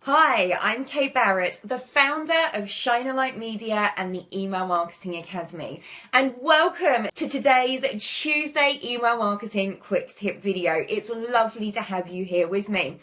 Hi, I'm Kate Barrett, the founder of Shine a Light Media and the Email Marketing Academy. And welcome to today's Tuesday Email Marketing Quick Tip video. It's lovely to have you here with me.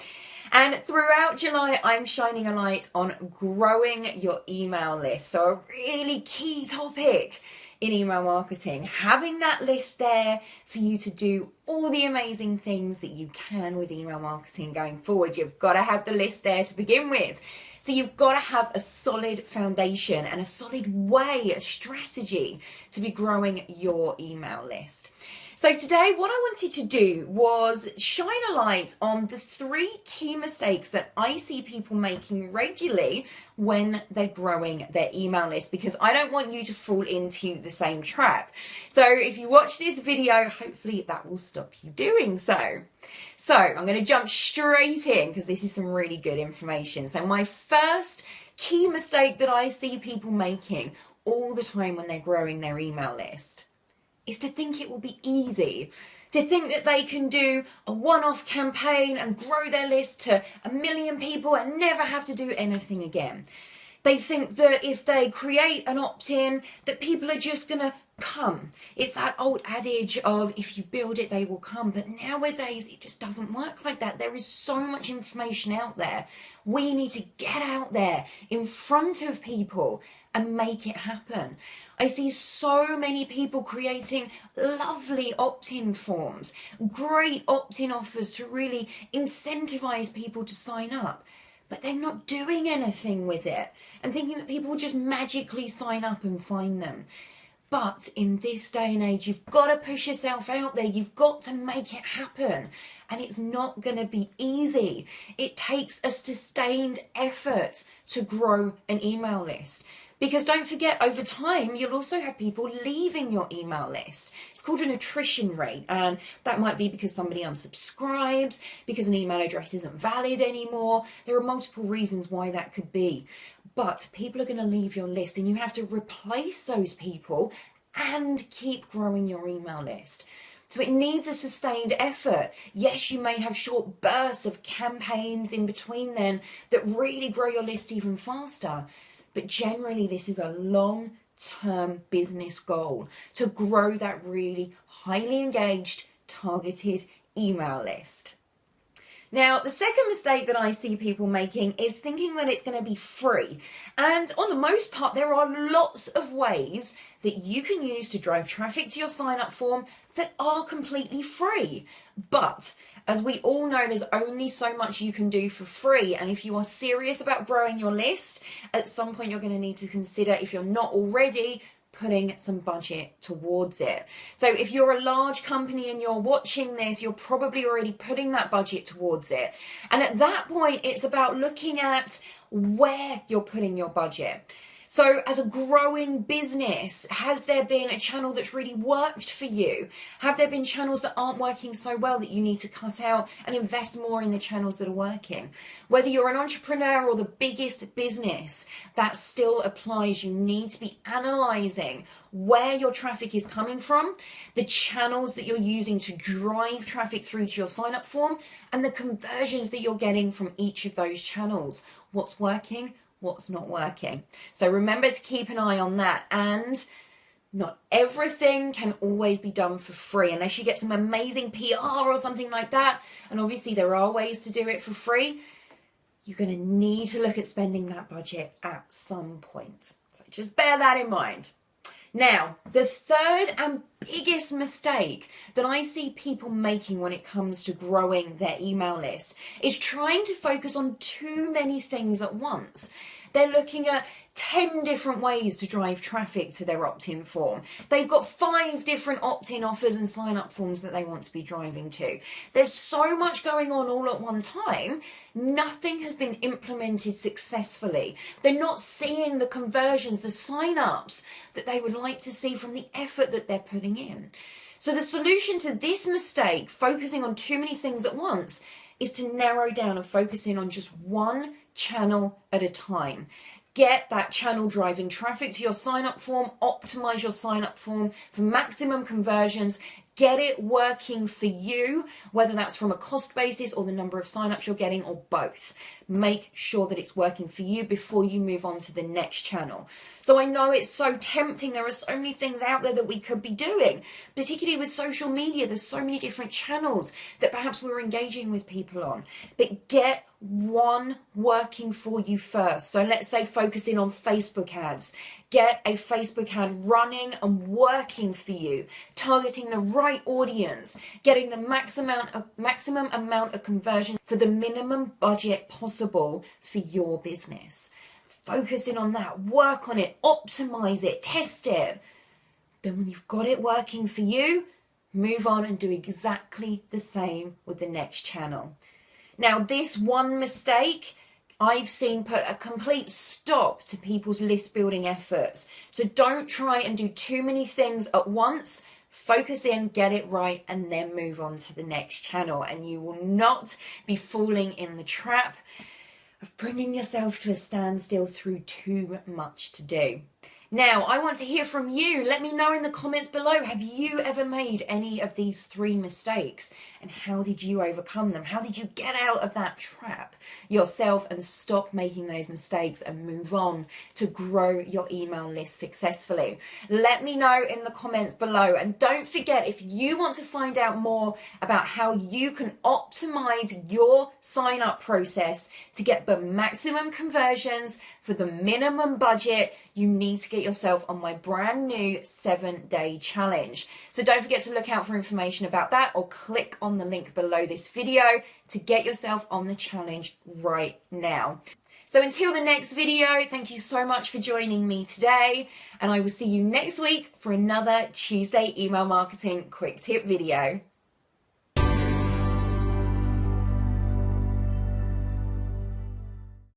And throughout July, I'm shining a light on growing your email list. So a really key topic in email marketing, having that list there for you to do all the amazing things that you can with email marketing going forward. You've got to have the list there to begin with. So you've got to have a solid foundation and a solid way, a strategy to be growing your email list. So today what I wanted to do was shine a light on the 3 key mistakes that I see people making regularly when they're growing their email list, because I don't want you to fall into the same trap. So if you watch this video, hopefully that will stop you doing so. So I'm going to jump straight in because this is some really good information. So my first key mistake that I see people making all the time when they're growing their email list is to think it will be easy, to think that they can do a one-off campaign and grow their list to 1 million people and never have to do anything again. They think that if they create an opt-in, that people are just going to come. It's that old adage of if you build it, they will come. But nowadays, it just doesn't work like that. There is so much information out there. We need to get out there in front of people and make it happen. I see so many people creating lovely opt-in forms, great opt-in offers to really incentivize people to sign up. But they're not doing anything with it and thinking that people will just magically sign up and find them. But in this day and age, you've got to push yourself out there. You've got to make it happen. And it's not going to be easy. It takes a sustained effort to grow an email list. Because don't forget, over time, you'll also have people leaving your email list. It's called an attrition rate, and that might be because somebody unsubscribes, because an email address isn't valid anymore. There are multiple reasons why that could be. But people are going to leave your list, and you have to replace those people and keep growing your email list. So it needs a sustained effort. Yes, you may have short bursts of campaigns in between then that really grow your list even faster. But generally, this is a long-term business goal to grow that really highly engaged, targeted email list. Now, the second mistake that I see people making is thinking that it's going to be free. And on the most part, there are lots of ways that you can use to drive traffic to your sign-up form that are completely free. But as we all know, there's only so much you can do for free. And if you are serious about growing your list, at some point you're going to need to consider, if you're not already, putting some budget towards it. So if you're a large company and you're watching this, you're probably already putting that budget towards it. And at that point, it's about looking at where you're putting your budget. So as a growing business, has there been a channel that's really worked for you? Have there been channels that aren't working so well that you need to cut out and invest more in the channels that are working? Whether you're an entrepreneur or the biggest business, that still applies. You need to be analyzing where your traffic is coming from, the channels that you're using to drive traffic through to your sign-up form, and the conversions that you're getting from each of those channels. What's working? What's not working. So remember to keep an eye on that. And not everything can always be done for free unless you get some amazing PR or something like that. And obviously there are ways to do it for free. You're going to need to look at spending that budget at some point. So just bear that in mind. Now, the third and biggest mistake that I see people making when it comes to growing their email list is trying to focus on too many things at once. They're looking at 10 different ways to drive traffic to their opt-in form. They've got 5 different opt-in offers and sign-up forms that they want to be driving to. There's so much going on all at one time. Nothing has been implemented successfully. They're not seeing the conversions, the sign-ups that they would like to see from the effort that they're putting in. So the solution to this mistake, focusing on too many things at once, is to narrow down and focus in on just one channel at a time. Get that channel driving traffic to your sign-up form, optimize your sign-up form for maximum conversions, Get it working for you, whether that's from a cost basis or the number of signups you're getting, or both. Make sure that it's working for you before you move on to the next channel. So I know it's so tempting. There are so many things out there that we could be doing, particularly with social media. There's so many different channels that perhaps we're engaging with people on. But get one working for you first. So let's say focusing on Facebook ads. Get a Facebook ad running and working for you, targeting the right audience, getting the maximum amount of conversion for the minimum budget possible for your business. Focusing on that, work on it, optimize it, test it. Then when you've got it working for you, move on and do exactly the same with the next channel. Now, this one mistake I've seen put a complete stop to people's list building efforts. So don't try and do too many things at once. Focus in, get it right, and then move on to the next channel. And you will not be falling in the trap of bringing yourself to a standstill through too much to do. Now, I want to hear from you. Let me know in the comments below, have you ever made any of these 3 mistakes? And how did you overcome them? How did you get out of that trap yourself and stop making those mistakes and move on to grow your email list successfully? Let me know in the comments below. And don't forget, if you want to find out more about how you can optimize your sign up process to get the maximum conversions for the minimum budget, you need to get yourself on my brand new 7-day challenge. So don't forget to look out for information about that, or click on the link below this video to get yourself on the challenge right now. So until the next video, thank you so much for joining me today, and I will see you next week for another Tuesday Email Marketing Quick Tip video.